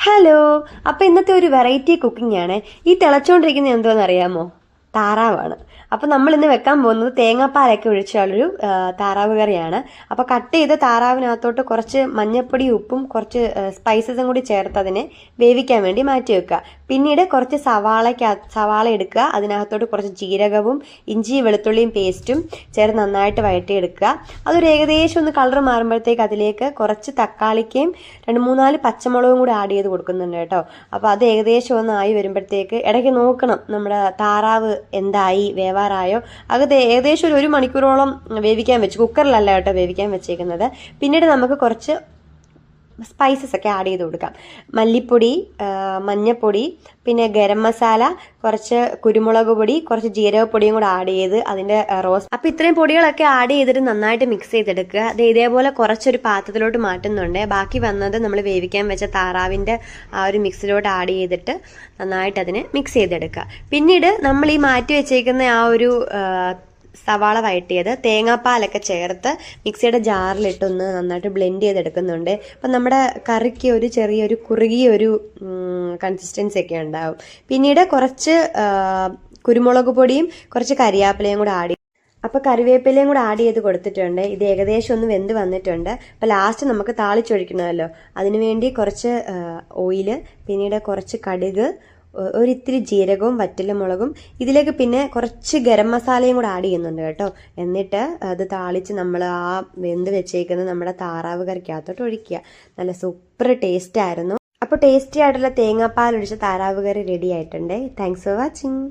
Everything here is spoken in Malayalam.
ഹലോ. അപ്പോൾ ഇന്നത്തെ ഒരു വെറൈറ്റി കുക്കിംഗ് ആണ്. ഈ തിളച്ചുകൊണ്ടിരിക്കുന്നത് എന്തോന്ന് അറിയാമോ? താറാവാണ്. അപ്പോൾ നമ്മൾ ഇന്ന് വെക്കാൻ പോകുന്നത് തേങ്ങാപ്പാലൊക്കെ ഒഴിച്ചുള്ളൊരു താറാവ് കറിയാണ്. അപ്പോൾ കട്ട് ചെയ്ത താറാവിനകത്തോട്ട് കുറച്ച് മഞ്ഞൾപ്പൊടി, ഉപ്പും കുറച്ച് സ്പൈസസും കൂടി ചേർത്ത് അതിനെ വേവിക്കാൻ വേണ്ടി മാറ്റി വെക്കുക. പിന്നീട് കുറച്ച് സവാള എടുക്കുക. അതിനകത്തോട്ട് കുറച്ച് ജീരകവും ഇഞ്ചി വെളുത്തുള്ളിയും പേസ്റ്റും ചേർത്ത് നന്നായിട്ട് വഴറ്റിയെടുക്കുക. അതൊരു ഏകദേശം ഒന്ന് കളർ മാറുമ്പോഴത്തേക്ക് അതിലേക്ക് കുറച്ച് തക്കാളിക്കയും 2-3-4 പച്ചമുളകും കൂടി ആഡ് ചെയ്ത് കൊടുക്കുന്നുണ്ട് കേട്ടോ. അപ്പോൾ അത് ഏകദേശം ഒന്ന് ആയി വരുമ്പോഴത്തേക്ക് ഇടയ്ക്ക് നോക്കണം നമ്മുടെ താറാവ് എന്തായി, വേവാറായോ. അത് ഏകദേശം ഒരു മണിക്കൂറോളം വേവിക്കാൻ വെച്ചു. കുക്കറിലല്ല കേട്ടോ വേവിക്കാൻ വെച്ചേക്കുന്നത്. പിന്നീട് നമുക്ക് കുറച്ച് സ്പൈസസ് ഒക്കെ ആഡ് ചെയ്ത് കൊടുക്കാം. മല്ലിപ്പൊടി, മഞ്ഞൾപ്പൊടി, പിന്നെ ഗരം മസാല, കുറച്ച് കുരുമുളക് പൊടി, കുറച്ച് ജീരകപ്പൊടിയും കൂടെ ആഡ് ചെയ്ത് അതിൻ്റെ അപ്പോൾ ഇത്രയും പൊടികളൊക്കെ ആഡ് ചെയ്തിട്ട് നന്നായിട്ട് മിക്സ് ചെയ്തെടുക്കുക. അത് ഇതേപോലെ കുറച്ചൊരു പാത്രത്തിലോട്ട് മാറ്റുന്നുണ്ട്. ബാക്കി വന്നത് നമ്മൾ വേവിക്കാൻ വെച്ച താറാവിൻ്റെ ആ ഒരു മിക്സിലോട്ട് ആഡ് ചെയ്തിട്ട് നന്നായിട്ട് അതിനെ മിക്സ് ചെയ്തെടുക്കുക. പിന്നീട് നമ്മൾ ഈ മാറ്റി വെച്ചേക്കുന്ന ആ ഒരു സവാള വഴറ്റിയത് തേങ്ങാപ്പാലൊക്കെ ചേർത്ത് മിക്സിയുടെ ജാറിലിട്ടൊന്ന് നന്നായിട്ട് ബ്ലെൻഡ് ചെയ്തെടുക്കുന്നുണ്ട്. അപ്പം നമ്മുടെ കറിക്ക് ഒരു ചെറിയൊരു കുറുകിയൊരു കൺസിസ്റ്റൻസി ഒക്കെ ഉണ്ടാവും. പിന്നീട് കുറച്ച് കുരുമുളക് പൊടിയും കുറച്ച് കരിയാപ്പിലയും കൂടെ ആഡ് ചെയ്യും. അപ്പോൾ കറിവേപ്പിലയും കൂടെ ആഡ് ചെയ്ത് കൊടുത്തിട്ടുണ്ട്. ഇത് ഏകദേശം ഒന്ന് വെന്ത് വന്നിട്ടുണ്ട്. അപ്പോൾ ലാസ്റ്റ് നമുക്ക് താളിച്ചൊഴിക്കണമല്ലോ, അതിനുവേണ്ടി കുറച്ച് ഓയില്, പിന്നീട് കുറച്ച് കടുക്, ഒരിത്തിരി ജീരകവും വറ്റൽമുളകും, ഇതിലേക്ക് പിന്നെ കുറച്ച് ഗരം മസാലയും കൂടെ ആഡ് ചെയ്യുന്നുണ്ട് കേട്ടോ. എന്നിട്ട് അത് താളിച്ച് നമ്മൾ ആ വെന്ത് വെച്ചേക്കുന്ന നമ്മുടെ താറാവ് കറിക്കകത്തോട്ട് ഒഴിക്കുക. നല്ല സൂപ്പർ ടേസ്റ്റ് ആയിരുന്നു. അപ്പോൾ ടേസ്റ്റി ആയിട്ടുള്ള തേങ്ങാപ്പാൽ ഒഴിച്ച താറാവ് കറി റെഡി ആയിട്ടുണ്ട്. Thanks for watching.